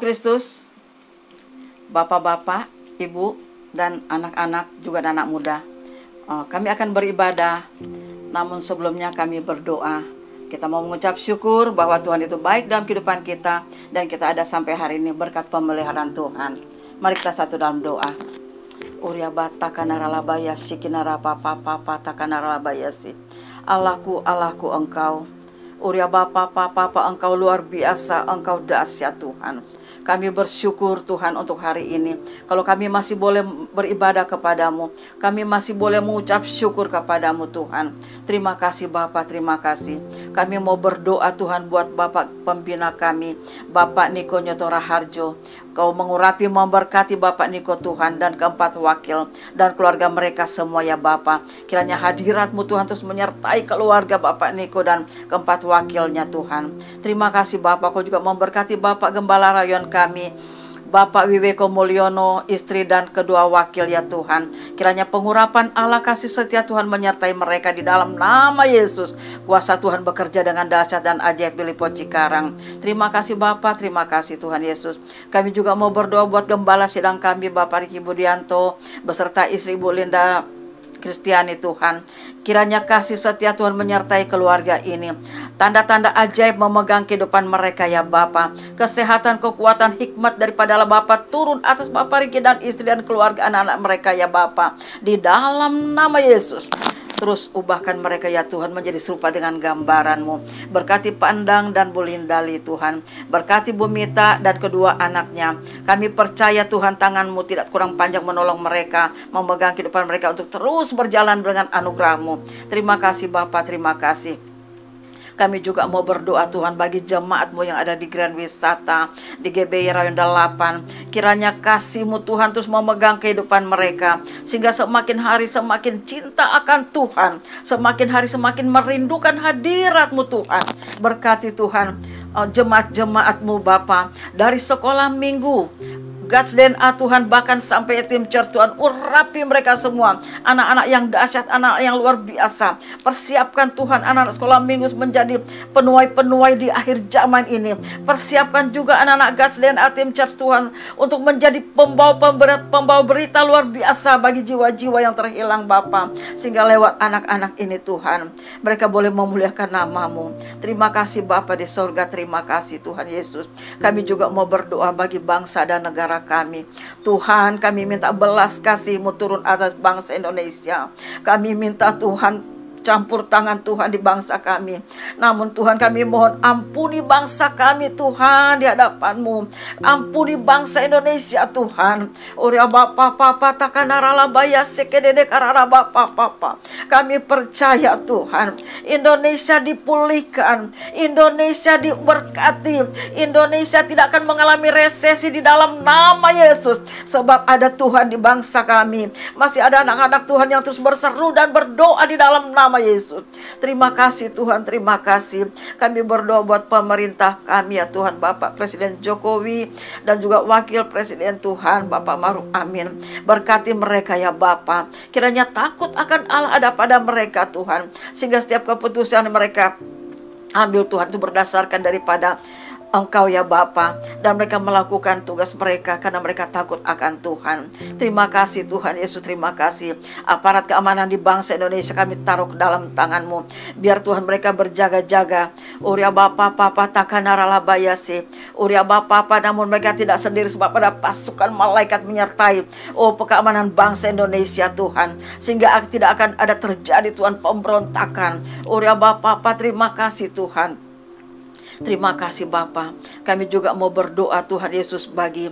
Kristus, Bapak-bapak, Ibu, dan anak-anak juga dan anak muda. Kami akan beribadah, namun sebelumnya kami berdoa. Kita mau mengucap syukur bahwa Tuhan itu baik dalam kehidupan kita, dan kita ada sampai hari ini berkat pemeliharaan Tuhan. Mari kita satu dalam doa. Uria bata kanaralabaya sikinara papa papa takanarabayasi. Allahku, Allahku Engkau. Uria bapa papa Engkau luar biasa, Engkau dahsyat Tuhan. Kami bersyukur Tuhan untuk hari ini. Kalau kami masih boleh beribadah kepadamu, kami masih boleh mengucap syukur kepadamu Tuhan. Terima kasih Bapak, terima kasih. Kami mau berdoa Tuhan buat Bapak pembina kami, Bapak Niko Nyotora Harjo. Kau mengurapi, memberkati Bapak Niko Tuhan, dan keempat wakil dan keluarga mereka semua ya Bapak. Kiranya hadirat-Mu Tuhan terus menyertai keluarga Bapak Niko dan keempat wakilnya Tuhan. Terima kasih Bapak, Kau juga memberkati Bapak Gembala Rayon kami, Bapak Wiweko Mulyono, istri dan kedua wakil ya Tuhan. Kiranya pengurapan Allah, kasih setia Tuhan menyertai mereka di dalam nama Yesus. Kuasa Tuhan bekerja dengan dahsyat dan ajaib di Lipo Cikarang. Terima kasih Bapak, terima kasih Tuhan Yesus. Kami juga mau berdoa buat gembala sidang kami, Bapak Riki Budianto, beserta istri Ibu Linda Kristiani Tuhan. Kiranya kasih setia Tuhan menyertai keluarga ini. Tanda-tanda ajaib memegang kehidupan mereka ya Bapa. Kesehatan, kekuatan, hikmat daripada Allah Bapa turun atas Bapak Riki dan istri dan keluarga anak-anak mereka ya Bapa. Di dalam nama Yesus. Terus ubahkan mereka ya Tuhan menjadi serupa dengan gambaran-Mu. Berkati Pandang dan Bu Lindali Tuhan. Berkati Bu Mita dan kedua anaknya. Kami percaya Tuhan tangan-Mu tidak kurang panjang menolong mereka, memegang kehidupan mereka untuk terus berjalan dengan anugerah-Mu. Terima kasih Bapak, terima kasih. Kami juga mau berdoa Tuhan bagi jemaat-Mu yang ada di Grand Wisata, di GBI Rayon 8. Kiranya kasih-Mu Tuhan terus memegang kehidupan mereka, sehingga semakin hari semakin cinta akan Tuhan, semakin hari semakin merindukan hadirat-Mu Tuhan. Berkati Tuhan jemaat-jemaat-Mu Bapa, dari sekolah minggu, God's DNA Tuhan, bahkan sampai tim church Tuhan, urapi mereka semua. Anak-anak yang dahsyat, anak yang luar biasa. Persiapkan Tuhan anak-anak sekolah minggu menjadi penuai-penuai di akhir zaman ini. Persiapkan juga anak-anak God's DNA tim church Tuhan untuk menjadi pembawa berita luar biasa bagi jiwa-jiwa yang terhilang Bapa. Sehingga lewat anak-anak ini Tuhan, mereka boleh memuliakan nama-Mu. Terima kasih Bapa di surga, terima kasih Tuhan Yesus. Kami juga mau berdoa bagi bangsa dan negara kami. Tuhan, kami minta belas kasih-Mu turun atas bangsa Indonesia. Kami minta Tuhan campur tangan Tuhan di bangsa kami. Namun Tuhan, kami mohon ampuni bangsa kami Tuhan di hadapan-Mu. Ampuni bangsa Indonesia Tuhan. Uria Bapa Papa takanaralabaya sekedede karara Bapa Papa. Kami percaya Tuhan, Indonesia dipulihkan, Indonesia diberkati, Indonesia tidak akan mengalami resesi di dalam nama Yesus. Sebab ada Tuhan di bangsa kami. Masih ada anak-anak Tuhan yang terus berseru dan berdoa di dalam nama Yesus. Terima kasih Tuhan, terima kasih. Kami berdoa buat pemerintah kami ya Tuhan, Bapak Presiden Jokowi dan juga Wakil Presiden Tuhan, Bapak Maruf Amin. Berkati mereka ya Bapak. Kiranya takut akan Allah ada pada mereka Tuhan, sehingga setiap keputusan mereka ambil Tuhan itu berdasarkan daripada Engkau ya Bapa, dan mereka melakukan tugas mereka karena mereka takut akan Tuhan. Terima kasih Tuhan Yesus, terima kasih. Aparat keamanan di bangsa Indonesia kami taruh ke dalam tangan-Mu. Biar Tuhan mereka berjaga-jaga. Uria Bapa Papa takanaralabayasi. Uria Bapa Papa, namun mereka tidak sendiri sebab ada pasukan malaikat menyertai keamanan bangsa Indonesia Tuhan, sehingga tidak akan ada terjadi Tuhan pemberontakan. Uria Bapa Papa, terima kasih Tuhan. Terima kasih Bapa. Kami juga mau berdoa Tuhan Yesus bagi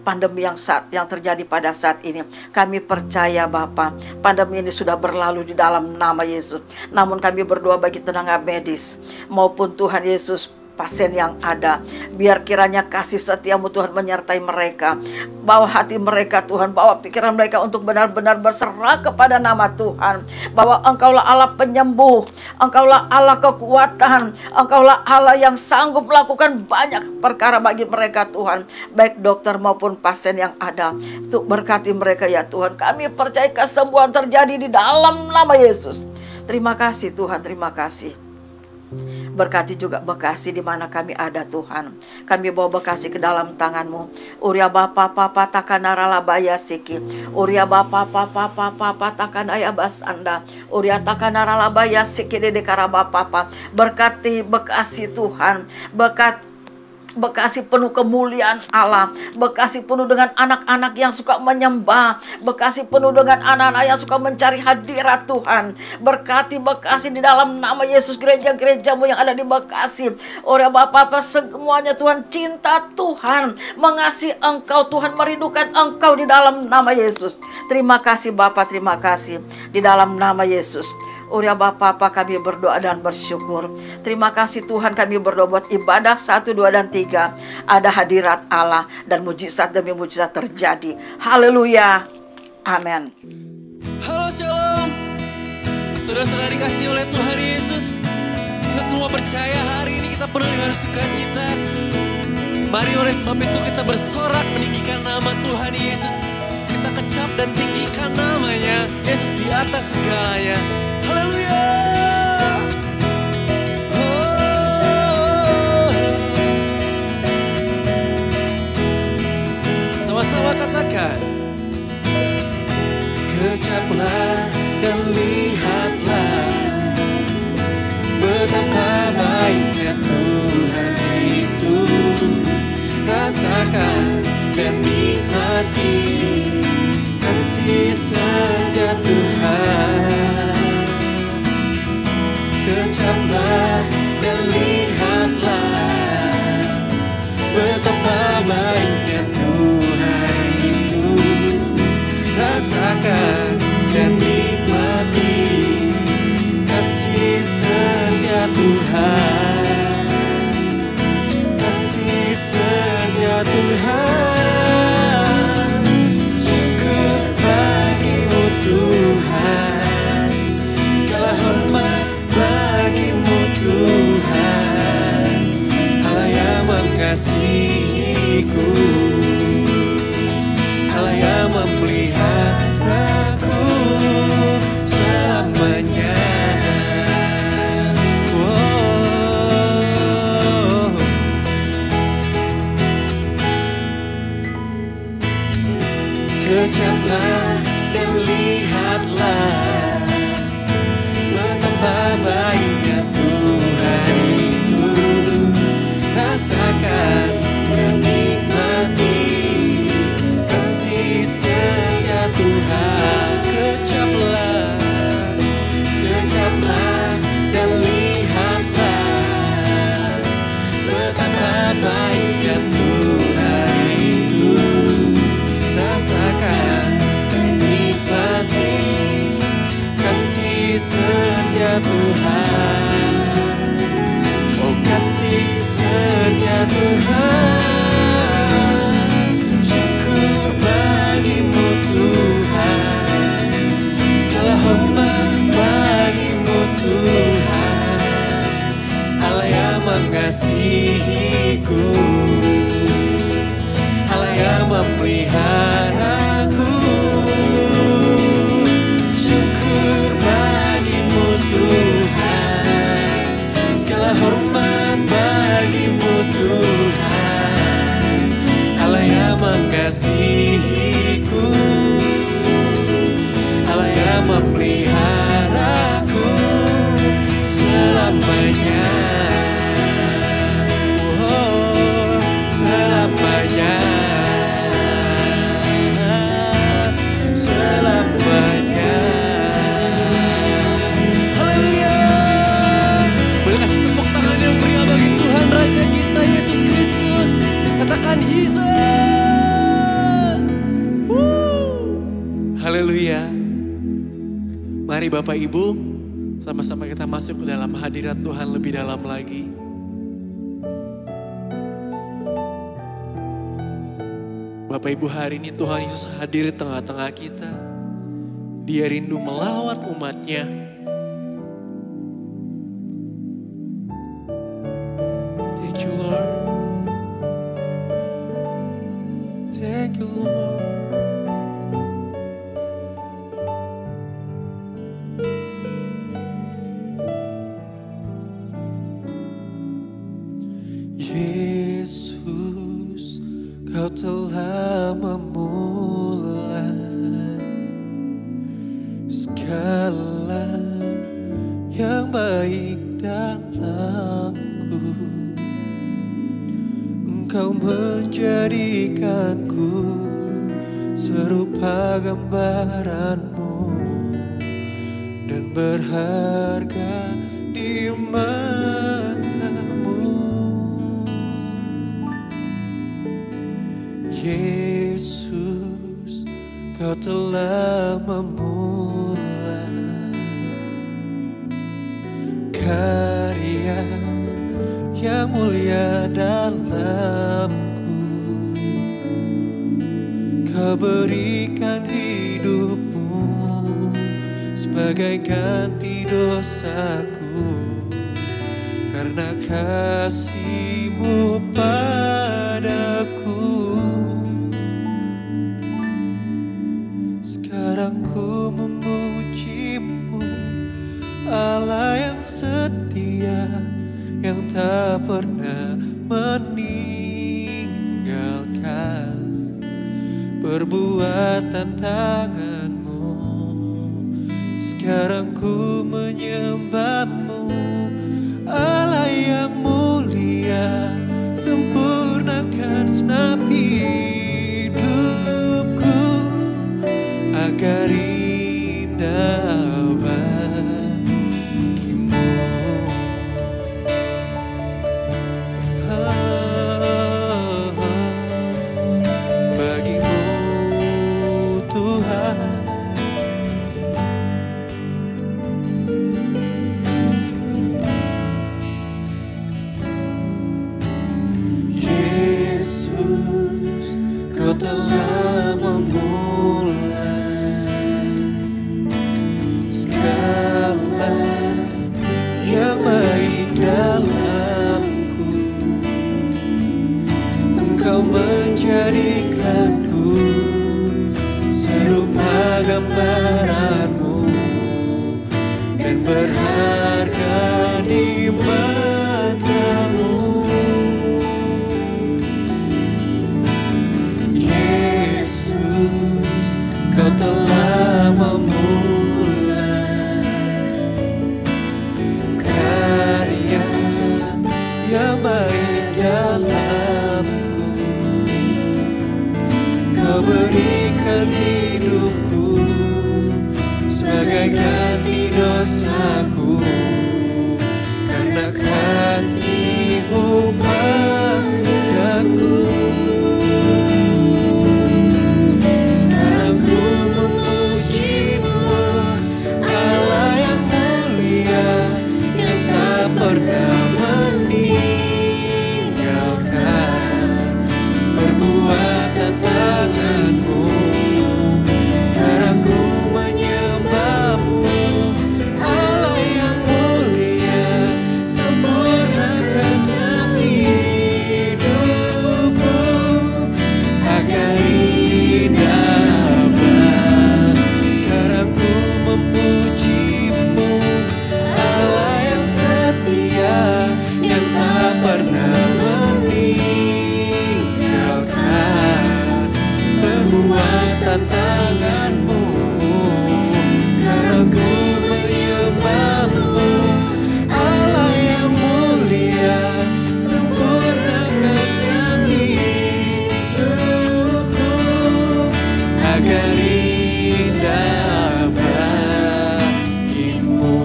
pandemi yang terjadi pada saat ini. Kami percaya Bapa, pandemi ini sudah berlalu di dalam nama Yesus. Namun kami berdoa bagi tenaga medis maupun Tuhan Yesus pasien yang ada. Biar kiranya kasih setia-Mu Tuhan menyertai mereka. Bawa hati mereka Tuhan, bawa pikiran mereka untuk benar-benar berserah kepada nama Tuhan. Bahwa Engkaulah Allah penyembuh, Engkaulah Allah kekuatan, Engkaulah Allah yang sanggup melakukan banyak perkara bagi mereka Tuhan, baik dokter maupun pasien yang ada. Untuk berkati mereka ya Tuhan. Kami percaya kesembuhan terjadi di dalam nama Yesus. Terima kasih Tuhan, terima kasih. Berkati juga Bekasi di mana kami ada Tuhan. Kami bawa Bekasi ke dalam tangan-Mu. Uria bapa papa takanara labaya siki. Uria bapa papa papa takanaya basanda. Uria takanara labaya siki dede karaba papa. Berkati Bekasi Tuhan. Bekasi penuh kemuliaan Allah. Bekasi penuh dengan anak-anak yang suka menyembah. Bekasi penuh dengan anak-anak yang suka mencari hadirat Tuhan. Berkati Bekasi di dalam nama Yesus, gereja-gerejamu yang ada di Bekasi. Ora Bapak semuanya Tuhan, cinta Tuhan, mengasihi Engkau Tuhan, merindukan Engkau di dalam nama Yesus. Terima kasih Bapak, terima kasih di dalam nama Yesus. Uria Bapa kami berdoa dan bersyukur. Terima kasih Tuhan, kami berdoa buat ibadah 1, 2, dan 3. Ada hadirat Allah dan mujizat demi mujizat terjadi. Haleluya. Amin. Halo Shalom. Saudara-saudara dikasih oleh Tuhan Yesus. Kita semua percaya hari ini kita penuh dengan sukacita. Mari oleh sebab itu kita bersorak meninggikan nama Tuhan Yesus. Kita kecap dan tinggikan namanya. Yesus di atas segalanya. Haleluya. Sama-sama katakan. Kecaplah dan lihatlah betapa baiknya Tuhan itu. Rasakan dan nikmati kasih setia Tuhan. Kecaplah dan lihatlah betapa baiknya Tuhan itu. Rasakan dan nikmati kasih setia Tuhan. Kasih setia Tuhan. Syukur bagimu Tuhan. Segala hormat bagimu Tuhan. Allah yang mengasihiku, Allah yang memeliharaku selamanya. Kecaplah dan lihatlah betapa baiknya Tuhan itu. Rasakan dan nikmati kasih setia Tuhan. Kecaplah, kecaplah dan lihatlah betapa baiknya Tuhan itu. Rasakan dan nikmati kasih setia Tuhan. Oh kasih setia Tuhan. Syukur bagimu Tuhan. Segala hormat bagimu Tuhan. Allah yang mengasihiku, Allah yang memeliharaku. Syukur bagimu Tuhan. Segala hormat bagimu Tuhan. Allah yang mengasihiku, Allah yang memeliharaku selamanya. Oh, selamanya. Selamanya. Haleluya. Boleh kasih tepuk tangan yang meriah bagi Tuhan Raja kita Yesus Kristus. Katakan Yesus. Haleluya. Mari Bapak Ibu, sama-sama kita masuk ke dalam hadirat Tuhan lebih dalam lagi. Bapak Ibu, hari ini Tuhan Yesus hadir di tengah-tengah kita. Dia rindu melawat umatnya. Thank you Lord. Thank you Lord. telah memulai segala yang baik dalamku. Engkau menjadikanku serupa gambaranmu dan berharga di matamu. Yesus, Kau telah memulai karya yang mulia dalamku. Kau berikan hidupmu sebagai ganti dosaku, karena kasih-Mu padaku. Sekarang ku memuji-Mu, Allah yang setia, yang tak pernah meninggalkan perbuatan tangan-Mu. Sekarang ku menyembah-Mu, Allah yang mulia, sempurnakan segenap hidupku agar indah bagimu. Bagimu Tuhan. Yesus, Kau telah memulai segala yang baik dalamku. Engkau menjadikanku serupa gambaran-Mu dan berharga di mata-Mu. Yesus, Kau telah memulai karya yang baik dalamku. Kau berikan hidupku sebagai ganti dosaku, karena kasih-Mu padaku. Sekarang ku memuji-Mu, Allah yang mulia, yang tak pernah meninggalkan perbuatan tangan-Mu. Sekarang ku menyembah-Mu, Allah yang mulia, sempurnakan segenap hidupku agar indah bagimu. Sekarang ku memuji-Mu, Allah yang setia, yang tak pernah meninggalkan perbuatan tangan-Mu. Sekarang ku menyembah-Mu, Allah yang mulia, sempurnakan segenap hidupku agar indah bagimu.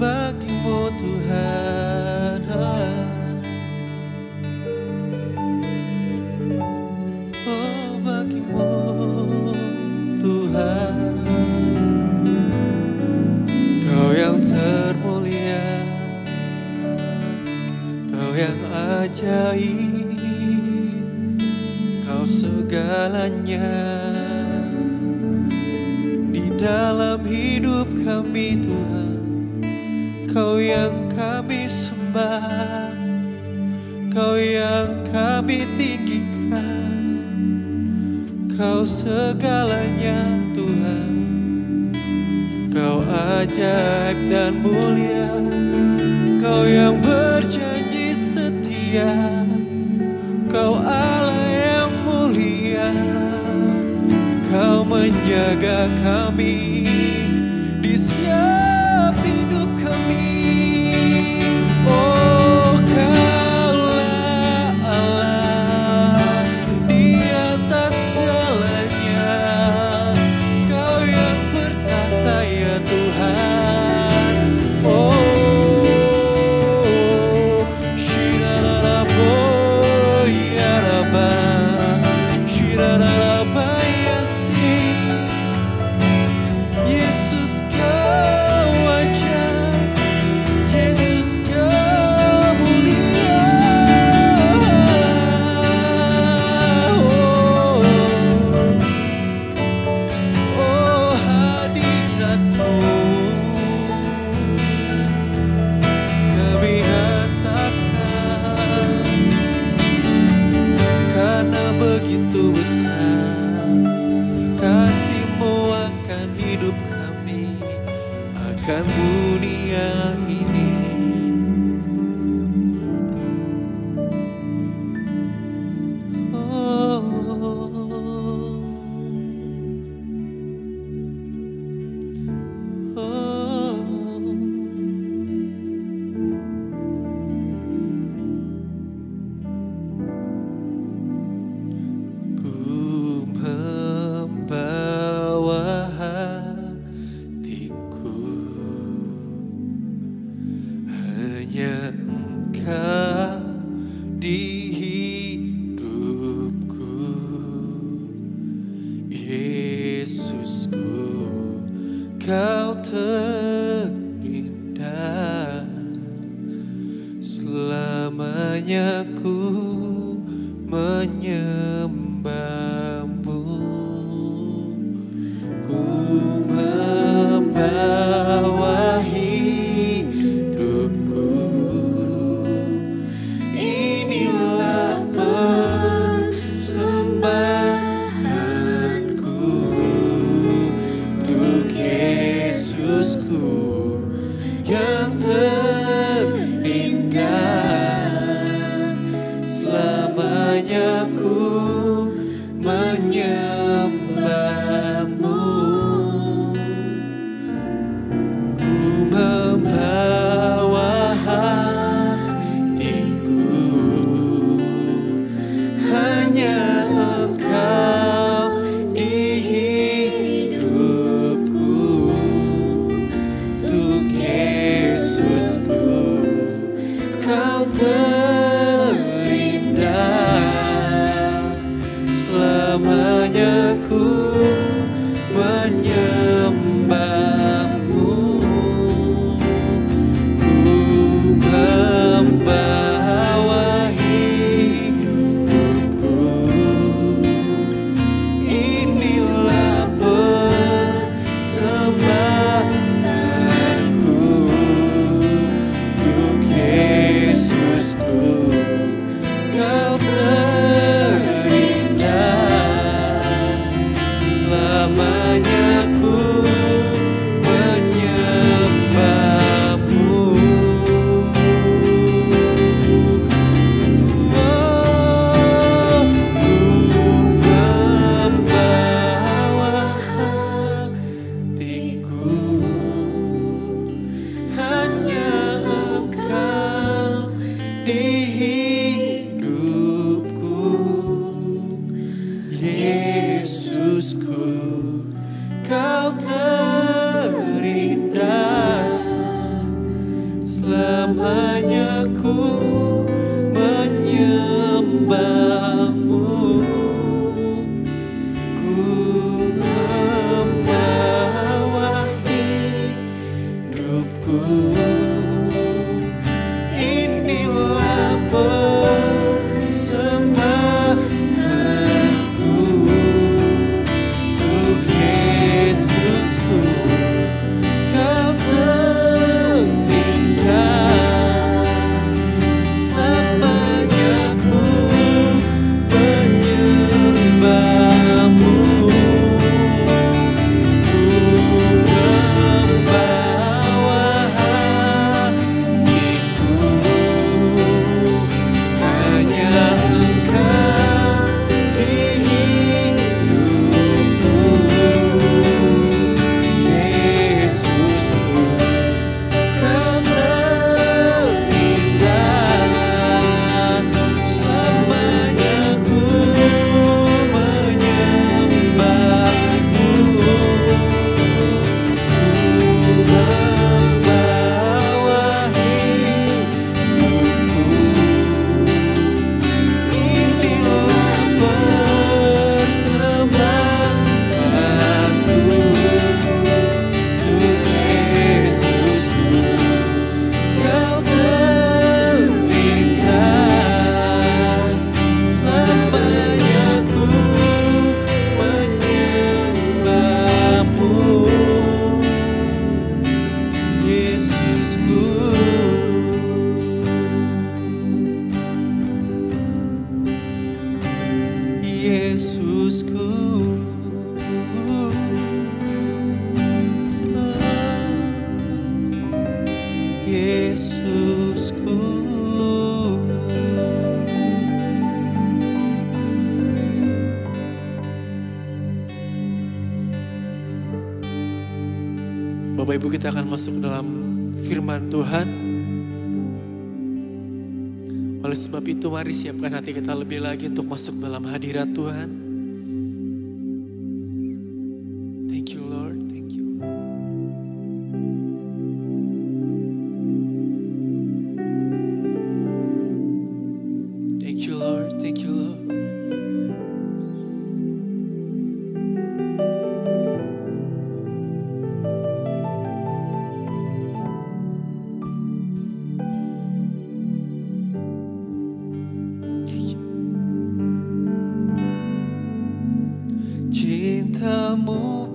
Bagimu Tuhan, bagimu Tuhan. Kau yang termulia, Kau yang ajaib, Kau segalanya di dalam hidup kami Tuhan. Kau yang kami sembah, Kau yang kami tinggikan, Kau segalanya Tuhan. Kau ajaib dan mulia, Kau yang berjanji setia, Kau Allah yang mulia. Kau menjaga kami di setiap hidup kami. Oh, Kaulah Allah di atas segalanya. Kau yang bertahta ya Tuhan. Oh, Shirarabo ya Rabba, Shirarabo ya Si. Yesus Kau ajaib, Yesus Kau mulia. Oh, hadirat-Mu kami rasakan, karena begitu besar kasih-Mu akan hidup kami, akan dunia ini. Ku membawa hatiku, hanya Engkau di hidupku. Yesusku, Kau terindah, selamanya ku menyembah-Mu. Ku membawa hidupku, inilah persembahanku untuk Yesusku yang terindah, selamanya ku menyembah-Mu. Ku membawa hatiku, hanya Engkau di hidupku. Untuk Yesusku, Kau terindah, selamanya ku menyembah-Mu. Ku membawa hidupku, inilah persembahanku untuk Yesusku. Kau terindah, selamanya ku menyembah-Mu. Oh, ku membawa hatiku, hanya Engkau di hidupku. Yesusku, Kau terindah, selamanya ku menyembah-Mu. Ku membawa hidupku, inilah persembahanku untuk Yesusku. Kau terindah, selamanya ku menyembah-Mu. Ku Yesusku. Bapak Ibu, kita akan masuk dalam firman Tuhan. Oleh sebab itu mari siapkan hati kita lebih lagi untuk masuk dalam hadirat Tuhan. Thank you Lord, thank you Lord. Thank you Lord, thank you Lord. Cintamu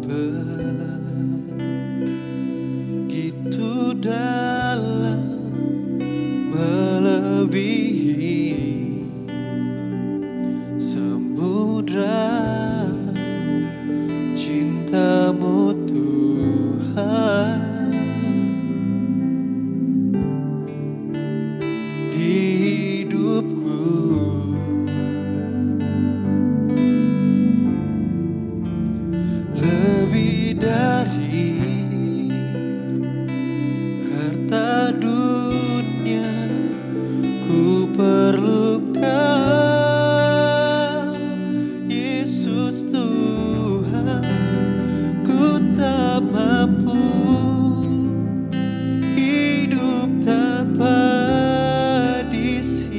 begitu dalam, melebihi samudra. Cintamu Tuhan di hidupku. Lebih dari harta dunia, ku perlukan Yesus Tuhan. Ku tak mampu hidup tanpa di sisimu.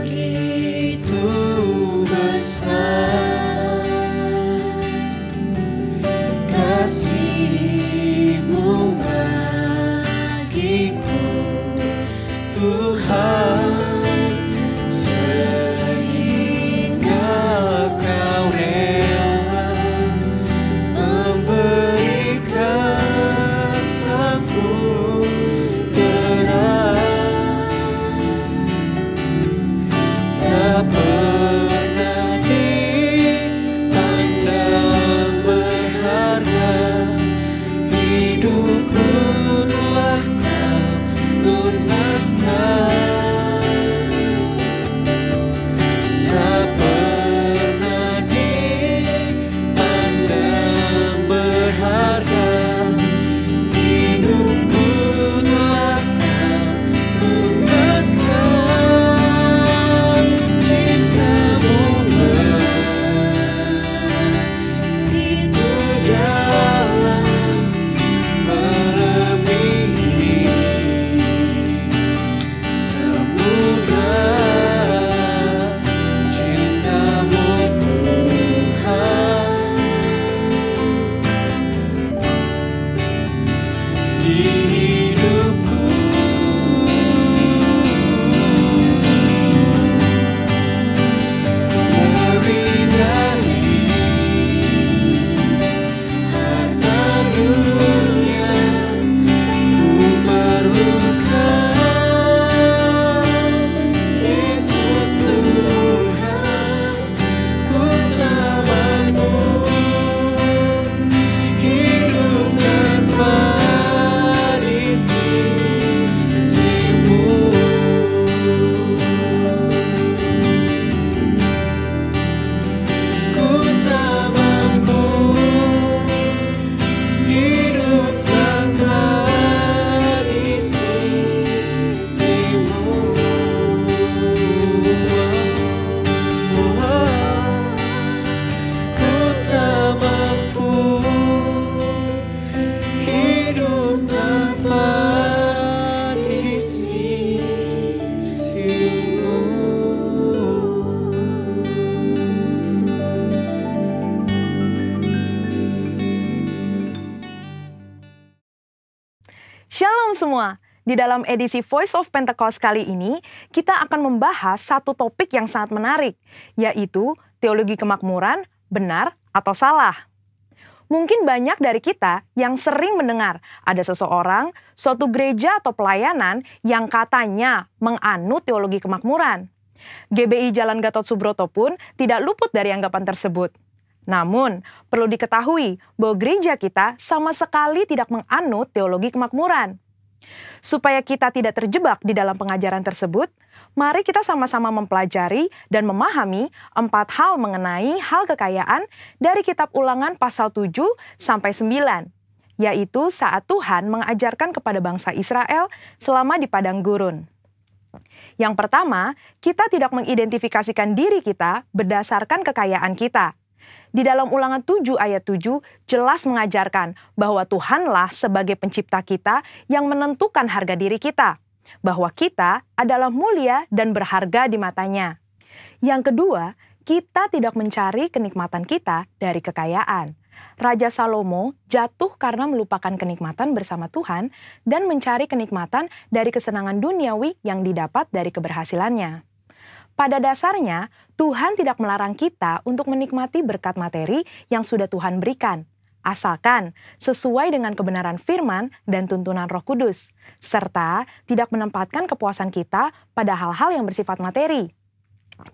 Begitu besar kasih-Mu bagiku, Tuhan, sehingga Kau rela memberikan sanggup berat. Tak pernah dipandang berharga, hidupku telah Kau lunaskan. Tak pernah dipandang berharga, hidupku telah Kau lunaskan. Cintamu begitu dalam, melebihi samudra. Cintamu Tuhan di hidupku. Lebih dari harta dunia, ku perlukan Yesus Tuhan. Ku tak mampu hidup tanpa di sisimu. Ku tak mampu hidup tanpa di sisimu. Ku tak mampu hidup tanpa di sisimu. Shalom semua. Di dalam edisi Voice of Pentecost kali ini, kita akan membahas satu topik yang sangat menarik, yaitu teologi kemakmuran, benar atau salah. Mungkin banyak dari kita yang sering mendengar ada seseorang, suatu gereja atau pelayanan yang katanya menganut teologi kemakmuran. GBI Jalan Gatot Subroto pun tidak luput dari anggapan tersebut. Namun, perlu diketahui bahwa gereja kita sama sekali tidak menganut teologi kemakmuran. Supaya kita tidak terjebak di dalam pengajaran tersebut, mari kita sama-sama mempelajari dan memahami 4 hal mengenai hal kekayaan dari kitab Ulangan pasal 7 sampai 9, yaitu saat Tuhan mengajarkan kepada bangsa Israel selama di padang gurun. Yang pertama, kita tidak mengidentifikasikan diri kita berdasarkan kekayaan kita. Di dalam Ulangan 7 ayat 7 jelas mengajarkan bahwa Tuhanlah sebagai pencipta kita yang menentukan harga diri kita, bahwa kita adalah mulia dan berharga di matanya. Yang kedua, kita tidak mencari kenikmatan kita dari kekayaan. Raja Salomo jatuh karena melupakan kenikmatan bersama Tuhan dan mencari kenikmatan dari kesenangan duniawi yang didapat dari keberhasilannya. Pada dasarnya, Tuhan tidak melarang kita untuk menikmati berkat materi yang sudah Tuhan berikan, asalkan sesuai dengan kebenaran firman dan tuntunan Roh Kudus, serta tidak menempatkan kepuasan kita pada hal-hal yang bersifat materi.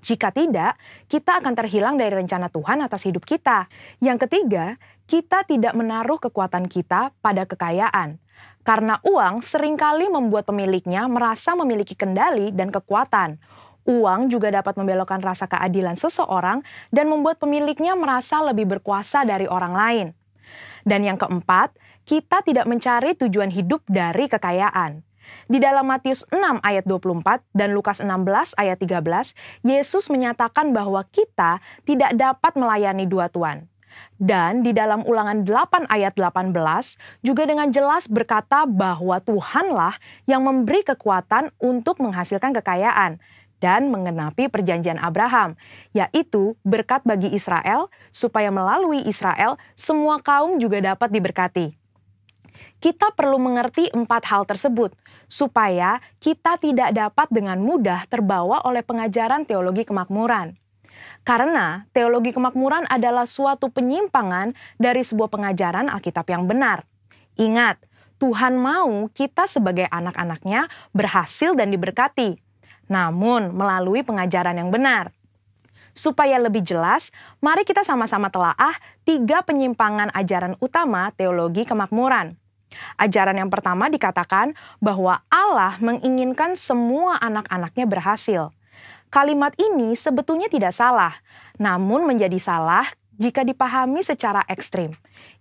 Jika tidak, kita akan terhilang dari rencana Tuhan atas hidup kita. Yang ketiga, kita tidak menaruh kekuatan kita pada kekayaan, karena uang seringkali membuat pemiliknya merasa memiliki kendali dan kekuatan. Uang juga dapat membelokkan rasa keadilan seseorang dan membuat pemiliknya merasa lebih berkuasa dari orang lain. Dan yang keempat, kita tidak mencari tujuan hidup dari kekayaan. Di dalam Matius 6 ayat 24 dan Lukas 16 ayat 13, Yesus menyatakan bahwa kita tidak dapat melayani dua tuan. Dan di dalam Ulangan 8 ayat 18 juga dengan jelas berkata bahwa Tuhanlah yang memberi kekuatan untuk menghasilkan kekayaan dan mengenapi perjanjian Abraham, yaitu berkat bagi Israel, supaya melalui Israel semua kaum juga dapat diberkati. Kita perlu mengerti 4 hal tersebut, supaya kita tidak dapat dengan mudah terbawa oleh pengajaran teologi kemakmuran. Karena teologi kemakmuran adalah suatu penyimpangan dari sebuah pengajaran Alkitab yang benar. Ingat, Tuhan mau kita sebagai anak-anaknya berhasil dan diberkati, namun melalui pengajaran yang benar. Supaya lebih jelas, mari kita sama-sama telaah 3 penyimpangan ajaran utama teologi kemakmuran. Ajaran yang pertama dikatakan bahwa Allah menginginkan semua anak-anaknya berhasil. Kalimat ini sebetulnya tidak salah, namun menjadi salah jika dipahami secara ekstrim,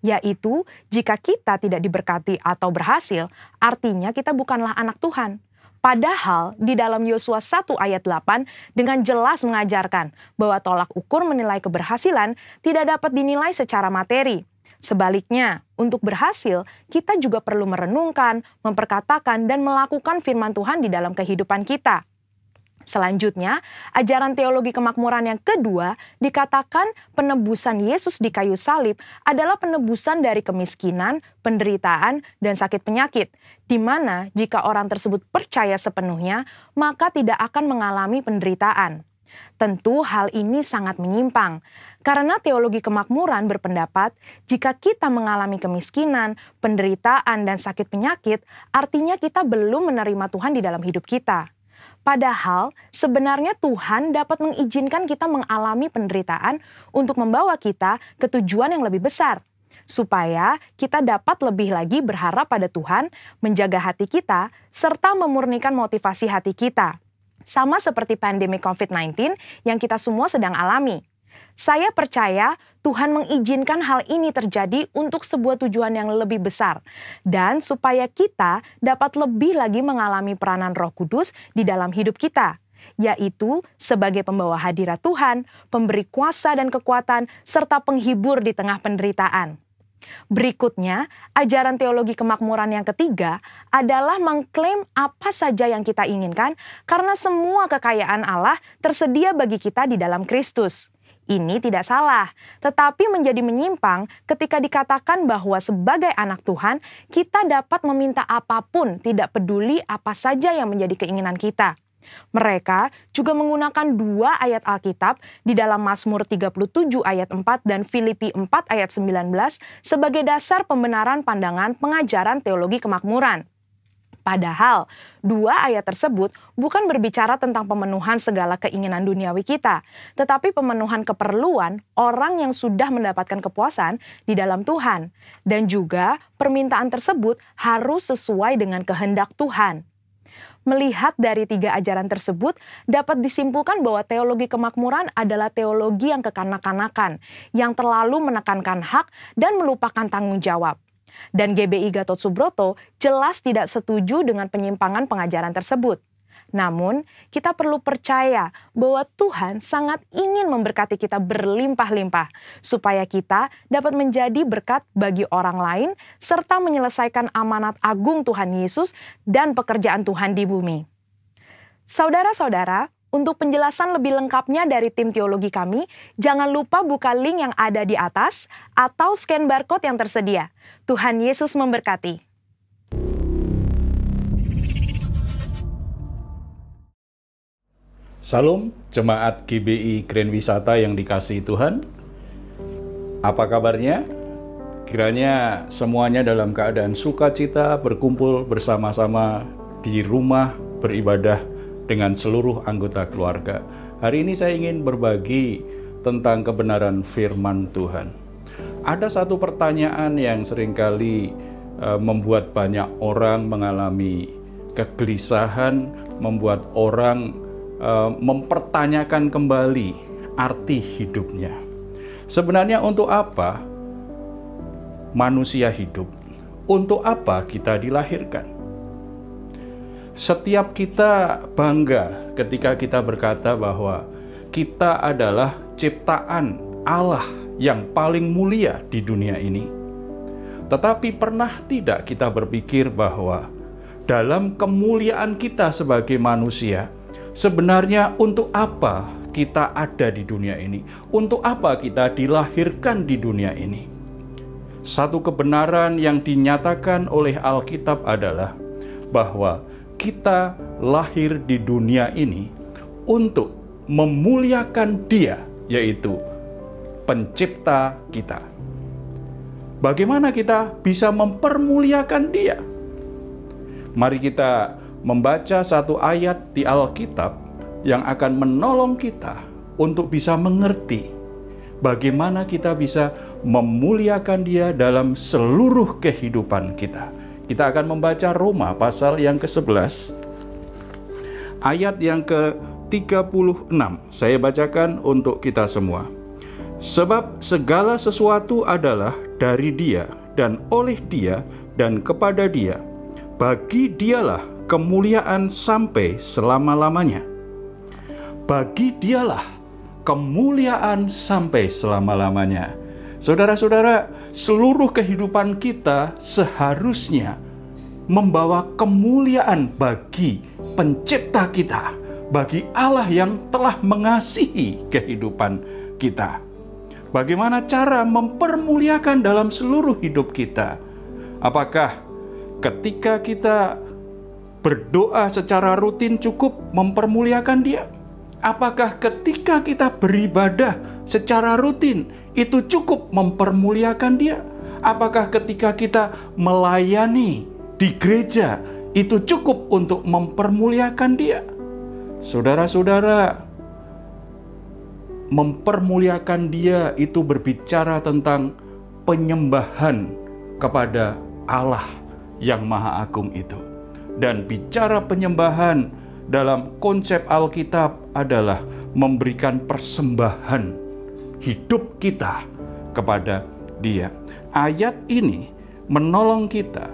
yaitu jika kita tidak diberkati atau berhasil, artinya kita bukanlah anak Tuhan. Padahal di dalam Yosua 1 ayat 8 dengan jelas mengajarkan bahwa tolak ukur menilai keberhasilan tidak dapat dinilai secara materi. Sebaliknya, untuk berhasil, kita juga perlu merenungkan, memperkatakan, dan melakukan firman Tuhan di dalam kehidupan kita. Selanjutnya, ajaran teologi kemakmuran yang kedua dikatakan penebusan Yesus di kayu salib adalah penebusan dari kemiskinan, penderitaan, dan sakit penyakit, di mana jika orang tersebut percaya sepenuhnya, maka tidak akan mengalami penderitaan. Tentu hal ini sangat menyimpang, karena teologi kemakmuran berpendapat jika kita mengalami kemiskinan, penderitaan, dan sakit penyakit, artinya kita belum menerima Tuhan di dalam hidup kita. Padahal sebenarnya Tuhan dapat mengizinkan kita mengalami penderitaan untuk membawa kita ke tujuan yang lebih besar, supaya kita dapat lebih lagi berharap pada Tuhan, menjaga hati kita, serta memurnikan motivasi hati kita. Sama seperti pandemi COVID-19 yang kita semua sedang alami. Saya percaya Tuhan mengizinkan hal ini terjadi untuk sebuah tujuan yang lebih besar, dan supaya kita dapat lebih lagi mengalami peranan Roh Kudus di dalam hidup kita, yaitu sebagai pembawa hadirat Tuhan, pemberi kuasa dan kekuatan, serta penghibur di tengah penderitaan. Berikutnya, ajaran teologi kemakmuran yang ketiga adalah mengklaim apa saja yang kita inginkan karena semua kekayaan Allah tersedia bagi kita di dalam Kristus. Ini tidak salah, tetapi menjadi menyimpang ketika dikatakan bahwa sebagai anak Tuhan, kita dapat meminta apapun, tidak peduli apa saja yang menjadi keinginan kita. Mereka juga menggunakan 2 ayat Alkitab di dalam Mazmur 37 ayat 4 dan Filipi 4 ayat 19 sebagai dasar pembenaran pandangan pengajaran teologi kemakmuran. Padahal, 2 ayat tersebut bukan berbicara tentang pemenuhan segala keinginan duniawi kita, tetapi pemenuhan keperluan orang yang sudah mendapatkan kepuasan di dalam Tuhan. Dan juga permintaan tersebut harus sesuai dengan kehendak Tuhan. Melihat dari 3 ajaran tersebut, dapat disimpulkan bahwa teologi kemakmuran adalah teologi yang kekanak-kanakan, yang terlalu menekankan hak dan melupakan tanggung jawab. Dan GBI Gatot Subroto jelas tidak setuju dengan penyimpangan pengajaran tersebut. Namun, kita perlu percaya bahwa Tuhan sangat ingin memberkati kita berlimpah-limpah, supaya kita dapat menjadi berkat bagi orang lain, serta menyelesaikan amanat agung Tuhan Yesus dan pekerjaan Tuhan di bumi. Saudara-saudara, untuk penjelasan lebih lengkapnya dari tim teologi kami, jangan lupa buka link yang ada di atas atau scan barcode yang tersedia. Tuhan Yesus memberkati. Salam Jemaat GBI Grand Wisata yang dikasihi Tuhan. Apa kabarnya? Kiranya semuanya dalam keadaan sukacita berkumpul bersama-sama di rumah beribadah dengan seluruh anggota keluarga. Hari ini saya ingin berbagi tentang kebenaran firman Tuhan. Ada satu pertanyaan yang seringkali membuat banyak orang mengalami kegelisahan, membuat orang mempertanyakan kembali arti hidupnya. Sebenarnya untuk apa manusia hidup? Untuk apa kita dilahirkan? Setiap kita bangga ketika kita berkata bahwa kita adalah ciptaan Allah yang paling mulia di dunia ini. Tetapi pernah tidak kita berpikir bahwa dalam kemuliaan kita sebagai manusia, sebenarnya untuk apa kita ada di dunia ini? Untuk apa kita dilahirkan di dunia ini? Satu kebenaran yang dinyatakan oleh Alkitab adalah bahwa kita lahir di dunia ini untuk memuliakan Dia, yaitu pencipta kita. Bagaimana kita bisa mempermuliakan Dia? Mari kita membaca satu ayat di Alkitab yang akan menolong kita untuk bisa mengerti bagaimana kita bisa memuliakan Dia dalam seluruh kehidupan kita. Kita akan membaca Roma pasal yang ke-11, ayat yang ke-36. Saya bacakan untuk kita semua. Sebab segala sesuatu adalah dari Dia, dan oleh Dia, dan kepada Dia. Bagi Dialah kemuliaan sampai selama-lamanya. Bagi Dialah kemuliaan sampai selama-lamanya. Saudara-saudara, seluruh kehidupan kita seharusnya membawa kemuliaan bagi pencipta kita, bagi Allah yang telah mengasihi kehidupan kita. Bagaimana cara mempermuliakan dalam seluruh hidup kita? Apakah ketika kita berdoa secara rutin cukup mempermuliakan Dia? Apakah ketika kita beribadah secara rutin itu cukup mempermuliakan Dia? Apakah ketika kita melayani di gereja itu cukup untuk mempermuliakan Dia? Saudara-saudara, mempermuliakan Dia itu berbicara tentang penyembahan kepada Allah yang Maha Agung itu. Dan bicara penyembahan dalam konsep Alkitab adalah memberikan persembahan hidup kita kepada Dia. Ayat ini menolong kita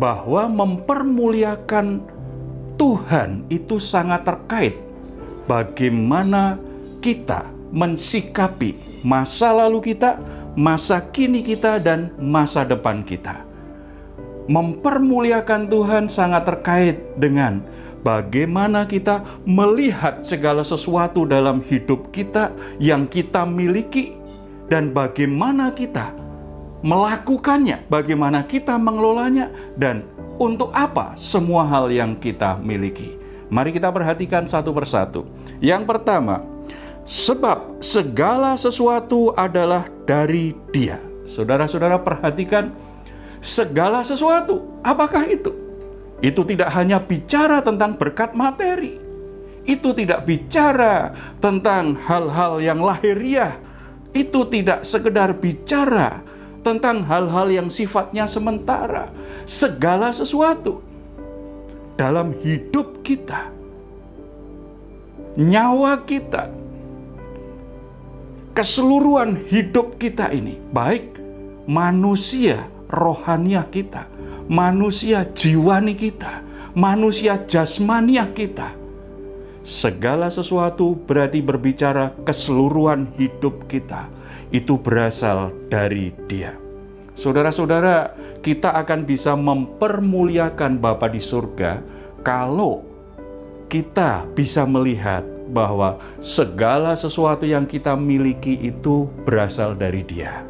bahwa mempermuliakan Tuhan itu sangat terkait bagaimana kita mensikapi masa lalu kita, masa kini kita, dan masa depan kita. Mempermuliakan Tuhan sangat terkait dengan bagaimana kita melihat segala sesuatu dalam hidup kita yang kita miliki, dan bagaimana kita melakukannya, bagaimana kita mengelolanya, dan untuk apa semua hal yang kita miliki. Mari kita perhatikan satu persatu. Yang pertama, sebab segala sesuatu adalah dari Dia. Saudara-saudara perhatikan, segala sesuatu. Apakah itu? Itu tidak hanya bicara tentang berkat materi. Itu tidak bicara tentang hal-hal yang lahiriah. Itu tidak sekedar bicara tentang hal-hal yang sifatnya sementara. Segala sesuatu dalam hidup kita, nyawa kita, keseluruhan hidup kita ini, baik manusia rohaniah kita, manusia jiwani kita, manusia jasmaniah kita, segala sesuatu berarti berbicara keseluruhan hidup kita, itu berasal dari Dia. Saudara-saudara, kita akan bisa mempermuliakan Bapa di surga kalau kita bisa melihat bahwa segala sesuatu yang kita miliki itu berasal dari Dia.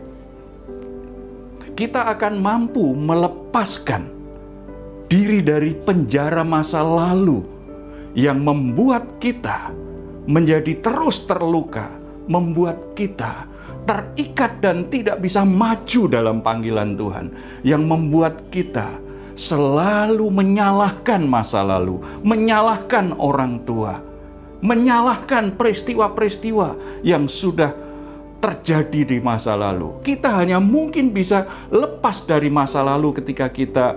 Kita akan mampu melepaskan diri dari penjara masa lalu yang membuat kita menjadi terus terluka, membuat kita terikat dan tidak bisa maju dalam panggilan Tuhan, yang membuat kita selalu menyalahkan masa lalu, menyalahkan orang tua, menyalahkan peristiwa-peristiwa yang sudah terjadi di masa lalu. Kita hanya mungkin bisa lepas dari masa lalu ketika kita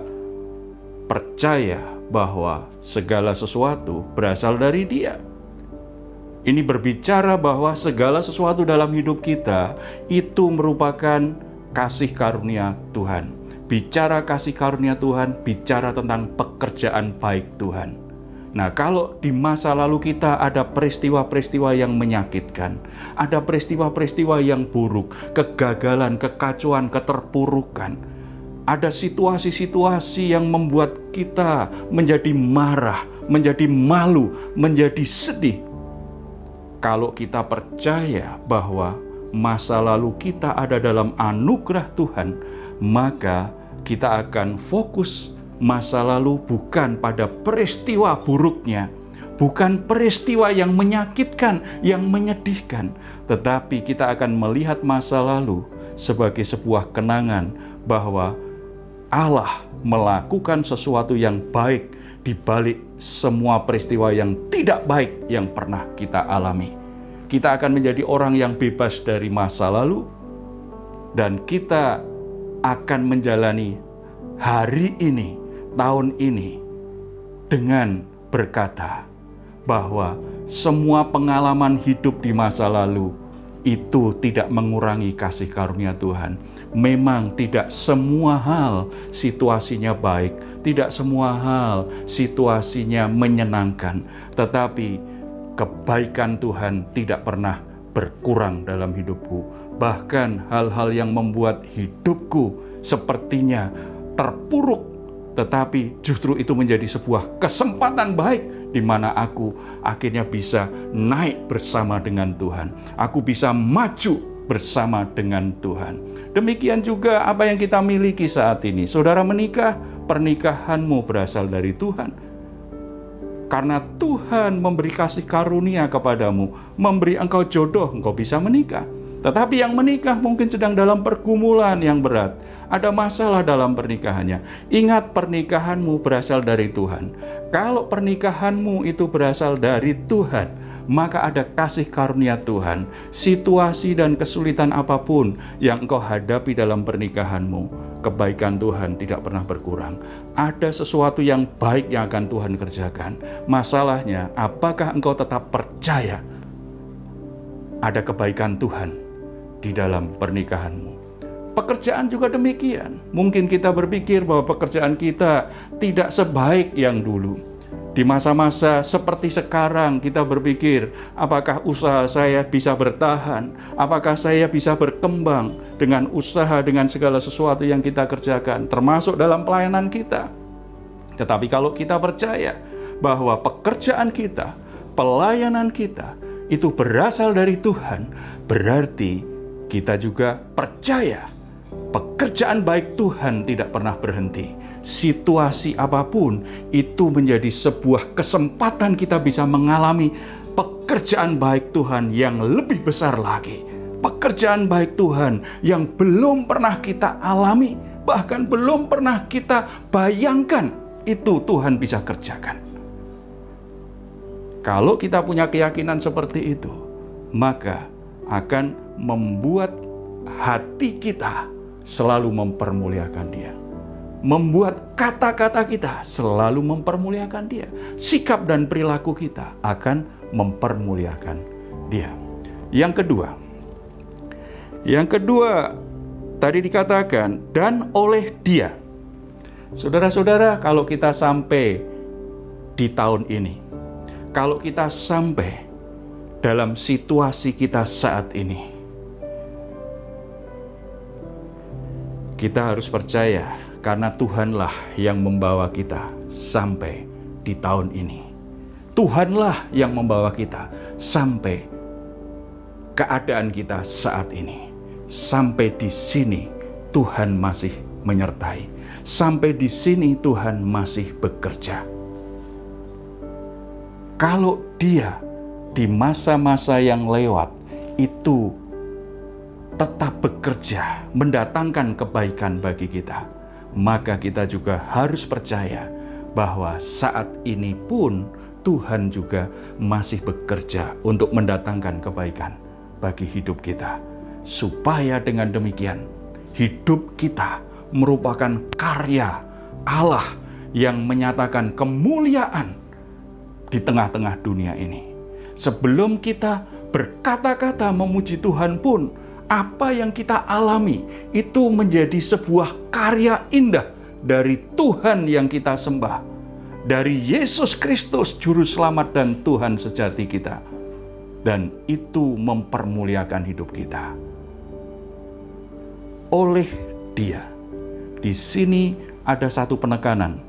percaya bahwa segala sesuatu berasal dari Dia. Ini berbicara bahwa segala sesuatu dalam hidup kita itu merupakan kasih karunia Tuhan. Bicara kasih karunia Tuhan, bicara tentang pekerjaan baik Tuhan. Nah, kalau di masa lalu kita ada peristiwa-peristiwa yang menyakitkan, ada peristiwa-peristiwa yang buruk, kegagalan, kekacauan, keterpurukan, ada situasi-situasi yang membuat kita menjadi marah, menjadi malu, menjadi sedih. Kalau kita percaya bahwa masa lalu kita ada dalam anugerah Tuhan, maka kita akan fokus masa lalu bukan pada peristiwa buruknya, bukan peristiwa yang menyakitkan, yang menyedihkan, tetapi kita akan melihat masa lalu sebagai sebuah kenangan bahwa Allah melakukan sesuatu yang baik di balik semua peristiwa yang tidak baik yang pernah kita alami. Kita akan menjadi orang yang bebas dari masa lalu, dan kita akan menjalani hari ini, tahun ini, dengan berkata bahwa semua pengalaman hidup di masa lalu itu tidak mengurangi kasih karunia Tuhan. Memang tidak semua hal situasinya baik, tidak semua hal situasinya menyenangkan, tetapi kebaikan Tuhan tidak pernah berkurang dalam hidupku. Bahkan hal-hal yang membuat hidupku sepertinya terpuruk, tetapi justru itu menjadi sebuah kesempatan baik di mana aku akhirnya bisa naik bersama dengan Tuhan. Aku bisa maju bersama dengan Tuhan. Demikian juga apa yang kita miliki saat ini. Saudara menikah, pernikahanmu berasal dari Tuhan. Karena Tuhan memberi kasih karunia kepadamu, memberi engkau jodoh, engkau bisa menikah. Tetapi yang menikah mungkin sedang dalam pergumulan yang berat, ada masalah dalam pernikahannya. Ingat, pernikahanmu berasal dari Tuhan. Kalau pernikahanmu itu berasal dari Tuhan, maka ada kasih karunia Tuhan. Situasi dan kesulitan apapun yang engkau hadapi dalam pernikahanmu, kebaikan Tuhan tidak pernah berkurang. Ada sesuatu yang baik yang akan Tuhan kerjakan. Masalahnya, apakah engkau tetap percaya ada kebaikan Tuhan di dalam pernikahanmu? Pekerjaan juga demikian. Mungkin kita berpikir bahwa pekerjaan kita tidak sebaik yang dulu. Di masa-masa seperti sekarang kita berpikir, apakah usaha saya bisa bertahan? Apakah saya bisa berkembang dengan usaha, dengan segala sesuatu yang kita kerjakan, termasuk dalam pelayanan kita? Tetapi kalau kita percaya bahwa pekerjaan kita, pelayanan kita, itu berasal dari Tuhan, berarti kita juga percaya Pekerjaan baik Tuhan tidak pernah berhenti. Situasi apapun itu menjadi sebuah kesempatan kita bisa mengalami pekerjaan baik Tuhan yang lebih besar lagi. Pekerjaan baik Tuhan yang belum pernah kita alami, bahkan belum pernah kita bayangkan itu Tuhan bisa kerjakan. Kalau kita punya keyakinan seperti itu, maka akan membuat hati kita selalu mempermuliakan Dia. Membuat kata-kata kita selalu mempermuliakan Dia. Sikap dan perilaku kita akan mempermuliakan Dia. Yang kedua tadi dikatakan, dan oleh Dia. Saudara-saudara, kalau kita sampai di tahun ini, kalau kita sampai dalam situasi kita saat ini, kita harus percaya karena Tuhanlah yang membawa kita sampai di tahun ini. Tuhanlah yang membawa kita sampai keadaan kita saat ini. Sampai di sini Tuhan masih menyertai. Sampai di sini Tuhan masih bekerja. Kalau Dia di masa-masa yang lewat itu tetap bekerja, mendatangkan kebaikan bagi kita, maka kita juga harus percaya bahwa saat ini pun Tuhan juga masih bekerja untuk mendatangkan kebaikan bagi hidup kita. Supaya dengan demikian, hidup kita merupakan karya Allah yang menyatakan kemuliaan di tengah-tengah dunia ini. Sebelum kita berkata-kata memuji Tuhan pun, apa yang kita alami itu menjadi sebuah karya indah dari Tuhan yang kita sembah, dari Yesus Kristus Juru Selamat dan Tuhan sejati kita, dan itu mempermuliakan hidup kita. Oleh Dia, di sini ada satu penekanan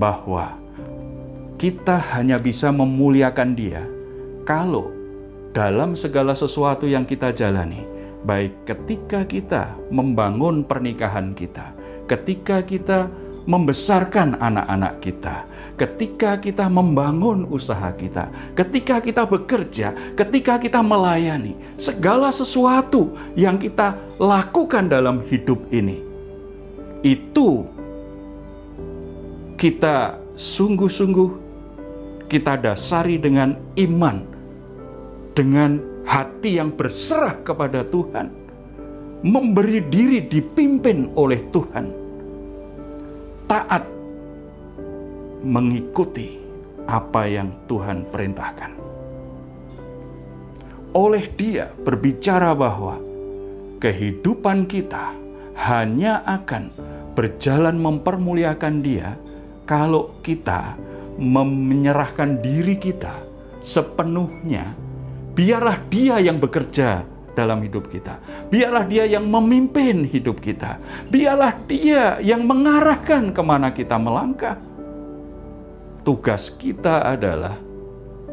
bahwa kita hanya bisa memuliakan Dia kalau dalam segala sesuatu yang kita jalani, baik ketika kita membangun pernikahan kita, ketika kita membesarkan anak-anak kita, ketika kita membangun usaha kita, ketika kita bekerja, ketika kita melayani, segala sesuatu yang kita lakukan dalam hidup ini, itu kita sungguh-sungguh kita dasari dengan iman, dengan hati yang berserah kepada Tuhan, memberi diri dipimpin oleh Tuhan, taat mengikuti apa yang Tuhan perintahkan. Oleh Dia berbicara bahwa kehidupan kita hanya akan berjalan mempermuliakan Dia kalau kita menyerahkan diri kita sepenuhnya. Biarlah Dia yang bekerja dalam hidup kita. Biarlah Dia yang memimpin hidup kita. Biarlah Dia yang mengarahkan kemana kita melangkah. Tugas kita adalah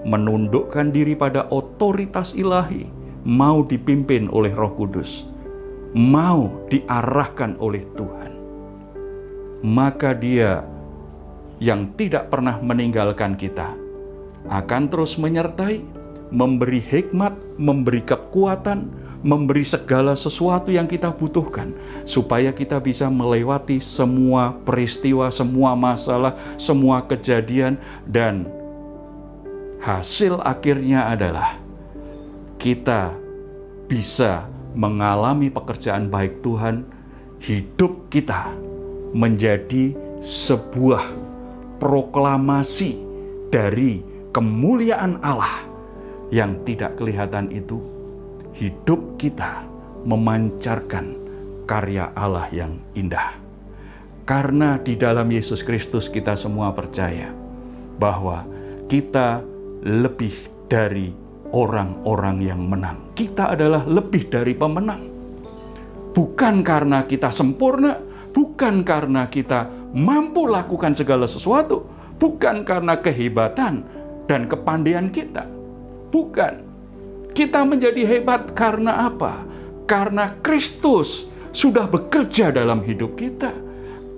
menundukkan diri pada otoritas ilahi, mau dipimpin oleh Roh Kudus, mau diarahkan oleh Tuhan. Maka Dia yang tidak pernah meninggalkan kita akan terus menyertai, memberi hikmat, memberi kekuatan, memberi segala sesuatu yang kita butuhkan, supaya kita bisa melewati semua peristiwa, semua masalah, semua kejadian, dan hasil akhirnya adalah kita bisa mengalami pekerjaan baik Tuhan. Hidup kita menjadi sebuah proklamasi dari kemuliaan Allah yang tidak kelihatan itu. Hidup kita memancarkan karya Allah yang indah. Karena di dalam Yesus Kristus kita semua percaya bahwa kita lebih dari orang-orang yang menang. Kita adalah lebih dari pemenang. Bukan karena kita sempurna, bukan karena kita mampu lakukan segala sesuatu, bukan karena kehebatan dan kepandaian kita. Bukan. Kita menjadi hebat karena apa? Karena Kristus sudah bekerja dalam hidup kita.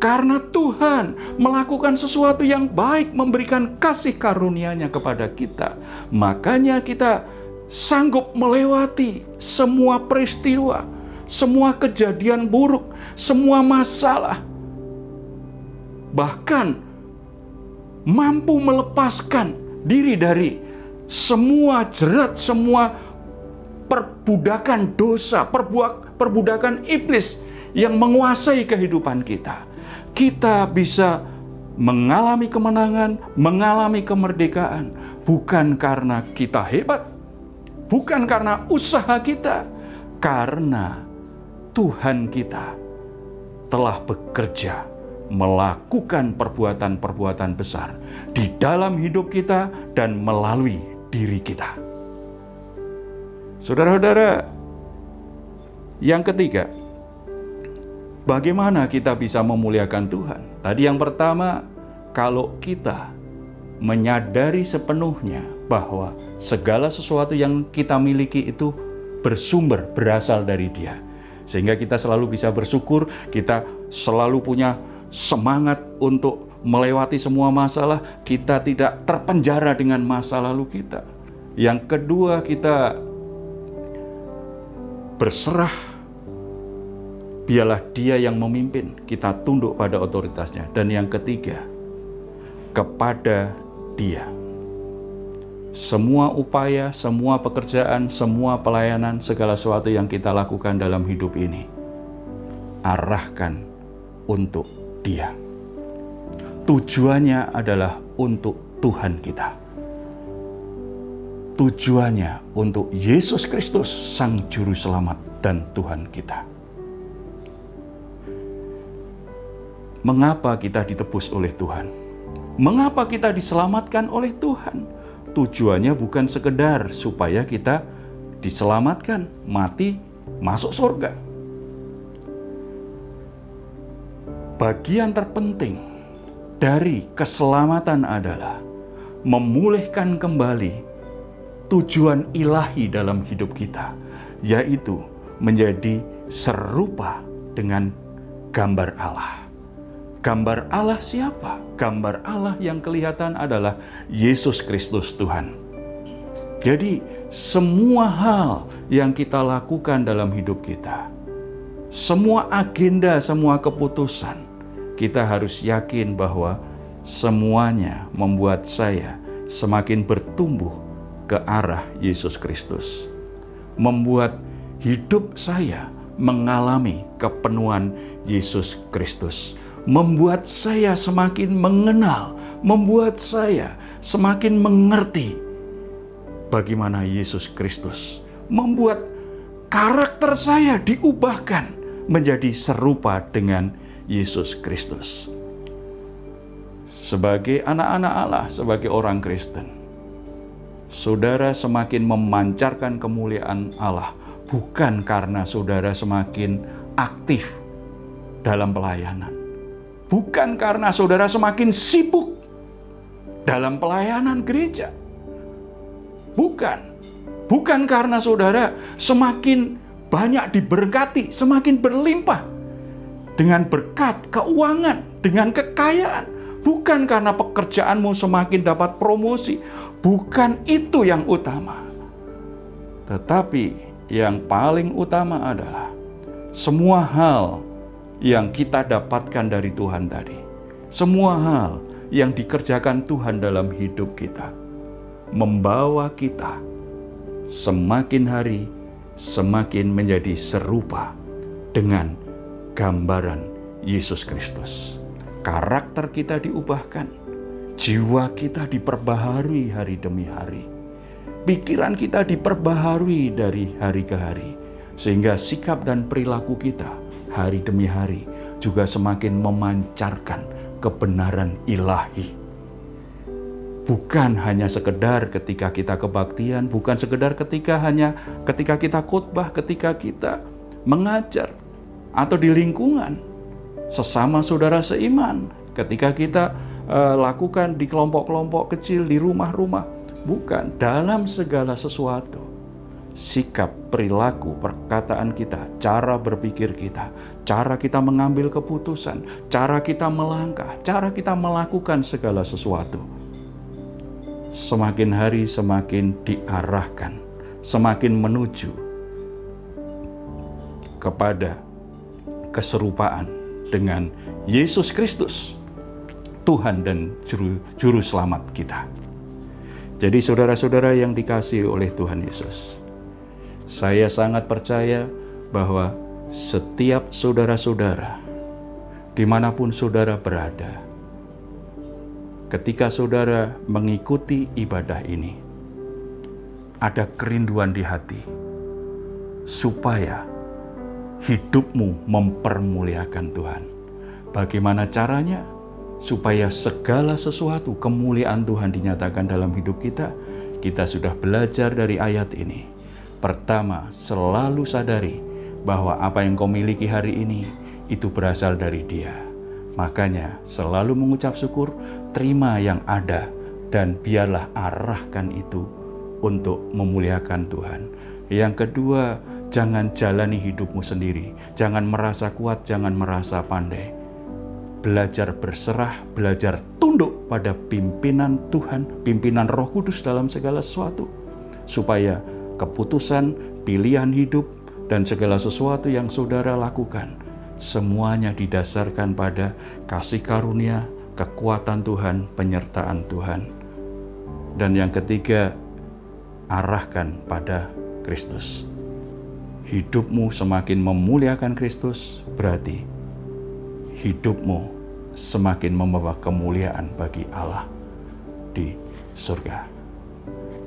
Karena Tuhan melakukan sesuatu yang baik, memberikan kasih karunia-Nya kepada kita. Makanya kita sanggup melewati semua peristiwa, semua kejadian buruk, semua masalah. Bahkan mampu melepaskan diri dari semua jerat, semua perbudakan dosa, perbudakan iblis yang menguasai kehidupan kita. Kita bisa mengalami kemenangan, mengalami kemerdekaan, bukan karena kita hebat, bukan karena usaha kita, karena Tuhan kita telah bekerja melakukan perbuatan-perbuatan besar di dalam hidup kita dan melalui diri kita. Saudara-saudara, yang ketiga, bagaimana kita bisa memuliakan Tuhan? Tadi yang pertama, kalau kita menyadari sepenuhnya bahwa segala sesuatu yang kita miliki itu berasal dari Dia. Sehingga kita selalu bisa bersyukur, kita selalu punya semangat untuk melewati semua masalah, kita tidak terpenjara dengan masa lalu kita. Yang kedua, kita berserah, biarlah Dia yang memimpin, kita tunduk pada otoritasnya. Dan yang ketiga, kepada Dia semua upaya, semua pekerjaan, semua pelayanan, segala sesuatu yang kita lakukan dalam hidup ini, arahkan untuk Dia. Tujuannya adalah untuk Tuhan kita. Tujuannya untuk Yesus Kristus, Sang Juru Selamat dan Tuhan kita. Mengapa kita ditebus oleh Tuhan? Mengapa kita diselamatkan oleh Tuhan? Tujuannya bukan sekedar supaya kita diselamatkan, mati, masuk surga. Bagian terpenting dari keselamatan adalah memulihkan kembali tujuan ilahi dalam hidup kita, yaitu menjadi serupa dengan gambar Allah. Gambar Allah siapa? Gambar Allah yang kelihatan adalah Yesus Kristus Tuhan. Jadi semua hal yang kita lakukan dalam hidup kita, semua agenda, semua keputusan, kita harus yakin bahwa semuanya membuat saya semakin bertumbuh ke arah Yesus Kristus. Membuat hidup saya mengalami kepenuhan Yesus Kristus. Membuat saya semakin mengenal, membuat saya semakin mengerti bagaimana Yesus Kristus. Membuat karakter saya diubahkan menjadi serupa dengan Yesus Kristus. Sebagai anak-anak Allah, sebagai orang Kristen, saudara semakin memancarkan kemuliaan Allah bukan karena saudara semakin aktif dalam pelayanan. Bukan karena saudara semakin sibuk dalam pelayanan gereja. Bukan karena saudara semakin banyak diberkati, semakin berlimpah dengan berkat, keuangan, dengan kekayaan. Bukan karena pekerjaanmu semakin dapat promosi. Bukan itu yang utama. Tetapi yang paling utama adalah semua hal yang kita dapatkan dari Tuhan tadi. Semua hal yang dikerjakan Tuhan dalam hidup kita membawa kita semakin hari semakin menjadi serupa dengan gambaran Yesus Kristus. Karakter kita diubahkan, jiwa kita diperbaharui hari demi hari, pikiran kita diperbaharui dari hari ke hari, sehingga sikap dan perilaku kita hari demi hari juga semakin memancarkan kebenaran ilahi. Bukan hanya sekedar ketika kita kebaktian, bukan sekedar ketika kita khotbah, ketika kita mengajar, atau di lingkungan sesama saudara seiman, ketika kita lakukan di kelompok-kelompok kecil, di rumah-rumah. Bukan, dalam segala sesuatu sikap, perilaku, perkataan kita, cara berpikir kita, cara kita mengambil keputusan, cara kita melangkah, cara kita melakukan segala sesuatu. Semakin hari semakin diarahkan, semakin menuju kepada keserupaan dengan Yesus Kristus, Tuhan dan Juru Selamat kita. Jadi saudara-saudara yang dikasihi oleh Tuhan Yesus, saya sangat percaya bahwa setiap saudara-saudara, dimanapun saudara berada, ketika saudara mengikuti ibadah ini, ada kerinduan di hati supaya hidupmu mempermuliakan Tuhan. Bagaimana caranya? Supaya segala sesuatu kemuliaan Tuhan dinyatakan dalam hidup kita. Kita sudah belajar dari ayat ini. Pertama, selalu sadari bahwa apa yang kau miliki hari ini itu berasal dari Dia. Makanya selalu mengucap syukur, terima yang ada, dan biarlah arahkan itu untuk memuliakan Tuhan. Yang kedua, jangan jalani hidupmu sendiri. Jangan merasa kuat, jangan merasa pandai. Belajar berserah, belajar tunduk pada pimpinan Tuhan, pimpinan Roh Kudus dalam segala sesuatu. Supaya keputusan, pilihan hidup, dan segala sesuatu yang saudara lakukan, semuanya didasarkan pada kasih karunia, kekuatan Tuhan, penyertaan Tuhan. Dan yang ketiga, arahkan pada Kristus. Hidupmu semakin memuliakan Kristus, berarti hidupmu semakin membawa kemuliaan bagi Allah di surga.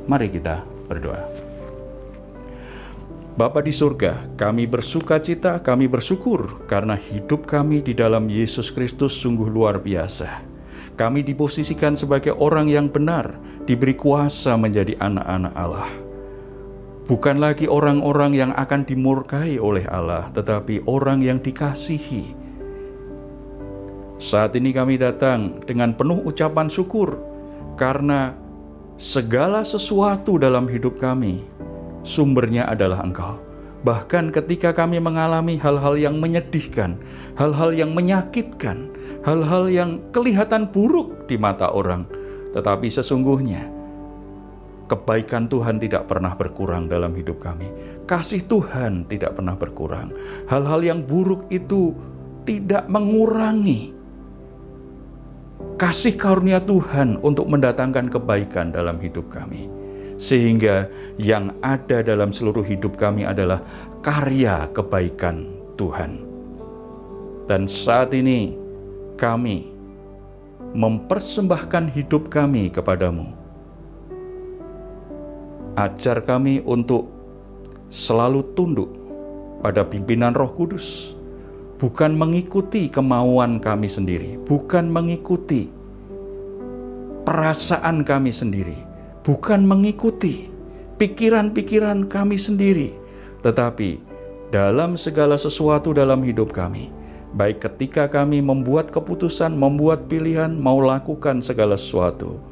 Mari kita berdoa. Bapa di surga, kami bersuka cita, kami bersyukur karena hidup kami di dalam Yesus Kristus sungguh luar biasa. Kami diposisikan sebagai orang yang benar, diberi kuasa menjadi anak-anak Allah. Bukan lagi orang-orang yang akan dimurkai oleh Allah, tetapi orang yang dikasihi. Saat ini kami datang dengan penuh ucapan syukur karena segala sesuatu dalam hidup kami sumbernya adalah Engkau. Bahkan ketika kami mengalami hal-hal yang menyedihkan, hal-hal yang menyakitkan, hal-hal yang kelihatan buruk di mata orang, tetapi sesungguhnya kebaikan Tuhan tidak pernah berkurang dalam hidup kami. Kasih Tuhan tidak pernah berkurang. Hal-hal yang buruk itu tidak mengurangi kasih karunia Tuhan untuk mendatangkan kebaikan dalam hidup kami. Sehingga yang ada dalam seluruh hidup kami adalah karya kebaikan Tuhan. Dan saat ini kami mempersembahkan hidup kami kepadamu. Ajar kami untuk selalu tunduk pada pimpinan Roh Kudus. Bukan mengikuti kemauan kami sendiri, bukan mengikuti perasaan kami sendiri, bukan mengikuti pikiran-pikiran kami sendiri, tetapi dalam segala sesuatu dalam hidup kami, baik ketika kami membuat keputusan, membuat pilihan, mau lakukan segala sesuatu,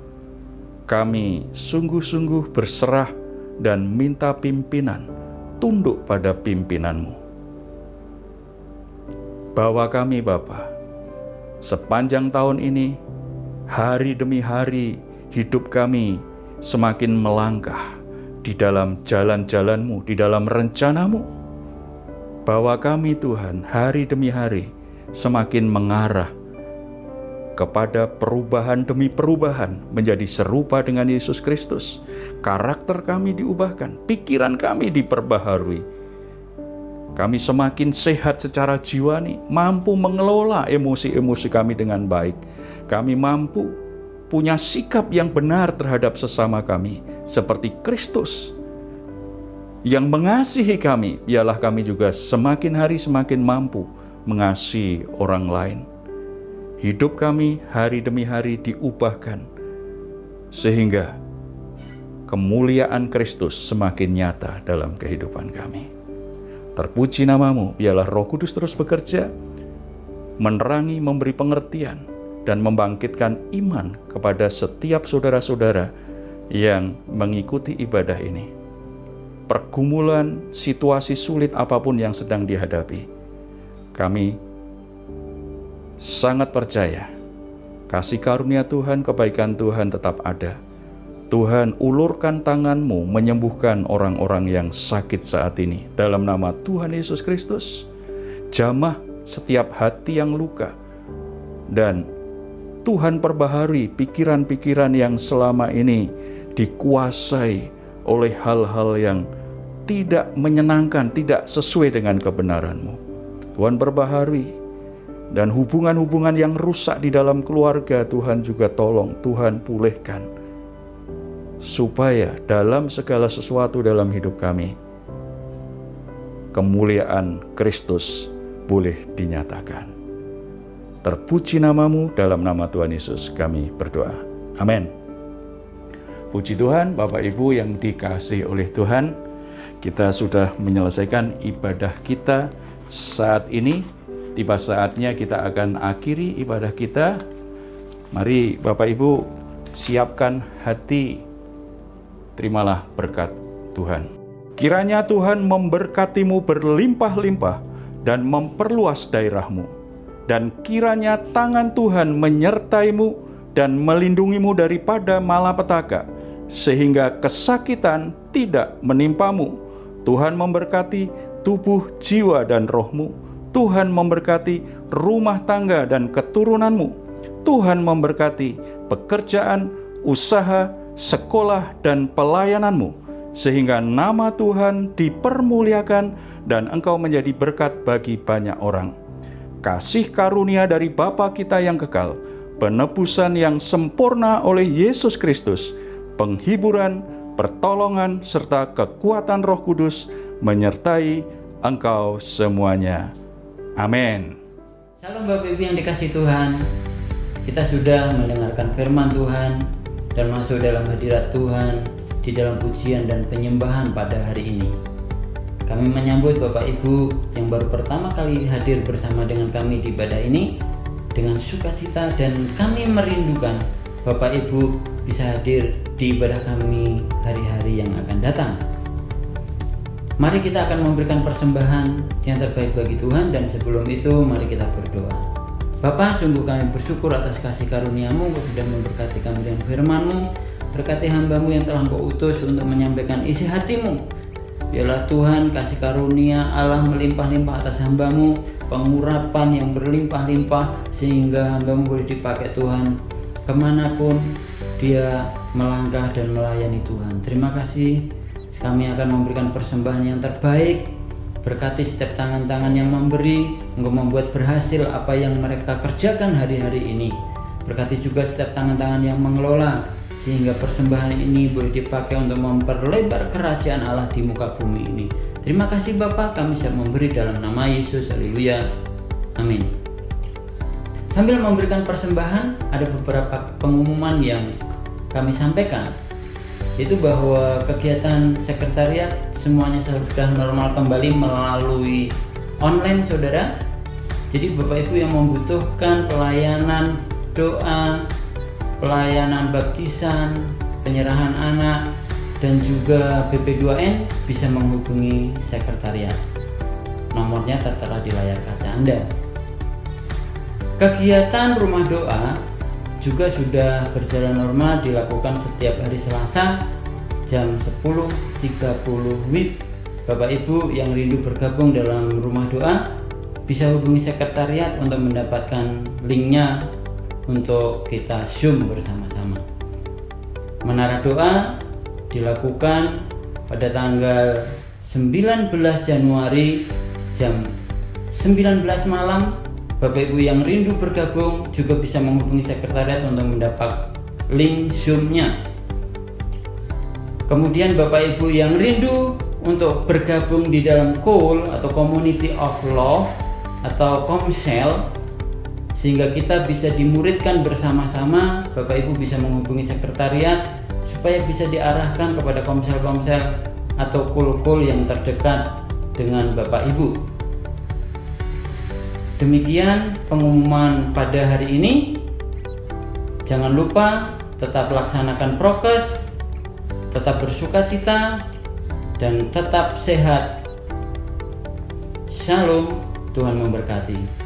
kami sungguh-sungguh berserah dan minta pimpinan, tunduk pada pimpinan-Mu. Bawa kami Bapa, sepanjang tahun ini, hari demi hari hidup kami semakin melangkah di dalam jalan-jalan-Mu, di dalam rencana-Mu. Bawa kami Tuhan, hari demi hari semakin mengarah kepada perubahan demi perubahan menjadi serupa dengan Yesus Kristus. Karakter kami diubahkan, pikiran kami diperbaharui. Kami semakin sehat secara jiwani, mampu mengelola emosi-emosi kami dengan baik. Kami mampu punya sikap yang benar terhadap sesama kami, seperti Kristus yang mengasihi kami. Biarlah kami juga semakin hari semakin mampu mengasihi orang lain. Hidup kami hari demi hari diubahkan, sehingga kemuliaan Kristus semakin nyata dalam kehidupan kami. Terpuji nama-Mu, biarlah Roh Kudus terus bekerja, menerangi, memberi pengertian, dan membangkitkan iman kepada setiap saudara-saudara yang mengikuti ibadah ini. pergumulan, situasi sulit apapun yang sedang dihadapi. Kami sangat percaya kasih karunia Tuhan, kebaikan Tuhan tetap ada. Tuhan, ulurkan tangan-Mu menyembuhkan orang-orang yang sakit saat ini. Dalam nama Tuhan Yesus Kristus, jamah setiap hati yang luka. Dan Tuhan perbaharui pikiran-pikiran yang selama ini dikuasai oleh hal-hal yang tidak menyenangkan, tidak sesuai dengan kebenaran-Mu. Tuhan perbaharui. Dan hubungan-hubungan yang rusak di dalam keluarga, Tuhan juga tolong, Tuhan pulihkan. Supaya dalam segala sesuatu dalam hidup kami, kemuliaan Kristus boleh dinyatakan. Terpuji nama-Mu, dalam nama Tuhan Yesus kami berdoa. Amin. Puji Tuhan, Bapak Ibu yang dikasihi oleh Tuhan, kita sudah menyelesaikan ibadah kita saat ini. Tiba saatnya kita akan akhiri ibadah kita. Mari Bapak Ibu siapkan hati, terimalah berkat Tuhan. Kiranya Tuhan memberkati-Mu berlimpah-limpah dan memperluas daerah-Mu. Dan kiranya tangan Tuhan menyertai-Mu dan melindungi-Mu daripada malapetaka, sehingga kesakitan tidak menimpa-Mu. Tuhan memberkati tubuh, jiwa, dan roh-Mu. Tuhan memberkati rumah tangga dan keturunan-Mu. Tuhan memberkati pekerjaan, usaha, sekolah, dan pelayanan-Mu, sehingga nama Tuhan dipermuliakan dan Engkau menjadi berkat bagi banyak orang. Kasih karunia dari Bapa kita yang kekal, penebusan yang sempurna oleh Yesus Kristus, penghiburan, pertolongan, serta kekuatan Roh Kudus menyertai engkau semuanya. Amin. Salam Bapak Ibu yang dikasihi Tuhan. Kita sudah mendengarkan firman Tuhan dan masuk dalam hadirat Tuhan di dalam pujian dan penyembahan pada hari ini. Kami menyambut Bapak Ibu yang baru pertama kali hadir bersama dengan kami di ibadah ini dengan sukacita, dan kami merindukan Bapak Ibu bisa hadir di ibadah kami hari-hari yang akan datang. Mari kita akan memberikan persembahan yang terbaik bagi Tuhan, dan sebelum itu mari kita berdoa. Bapa, sungguh kami bersyukur atas kasih karunia-Mu, Engkau sudah memberkati kami dengan firman-Mu. Berkati hamba-Mu yang telah Engkau utus untuk menyampaikan isi hati-Mu. Biarlah Tuhan kasih karunia Allah melimpah-limpah atas hamba-Mu, pengurapan yang berlimpah-limpah, sehingga hamba-Mu boleh dipakai Tuhan kemanapun dia melangkah dan melayani Tuhan. Terima kasih. Kami akan memberikan persembahan yang terbaik. Berkati setiap tangan-tangan yang memberi, Engkau membuat berhasil apa yang mereka kerjakan hari-hari ini. Berkati juga setiap tangan-tangan yang mengelola, sehingga persembahan ini boleh dipakai untuk memperlebar kerajaan Allah di muka bumi ini. Terima kasih Bapa, kami siap memberi dalam nama Yesus. Haleluya. Amin. Sambil memberikan persembahan, ada beberapa pengumuman yang kami sampaikan, yaitu bahwa kegiatan sekretariat semuanya sudah normal kembali melalui online, saudara. Jadi Bapak Ibu yang membutuhkan pelayanan doa, pelayanan baptisan, penyerahan anak, dan juga BP2N bisa menghubungi sekretariat. Nomornya tertera di layar kaca Anda. Kegiatan rumah doa juga sudah berjalan normal, dilakukan setiap hari Selasa jam 10.30 WIB. Bapak Ibu yang rindu bergabung dalam rumah doa bisa hubungi sekretariat untuk mendapatkan linknya untuk kita Zoom bersama-sama. Menara doa dilakukan pada tanggal 19 Januari jam 19 malam. Bapak Ibu yang rindu bergabung juga bisa menghubungi sekretariat untuk mendapat link Zoom-nya. Kemudian Bapak Ibu yang rindu untuk bergabung di dalam call atau Community of Love atau Komsel, sehingga kita bisa dimuridkan bersama-sama, Bapak Ibu bisa menghubungi sekretariat supaya bisa diarahkan kepada komsel-komsel atau call-call yang terdekat dengan Bapak Ibu. Demikian pengumuman pada hari ini. Jangan lupa tetap laksanakan prokes, tetap bersukacita, dan tetap sehat. Shalom, Tuhan memberkati.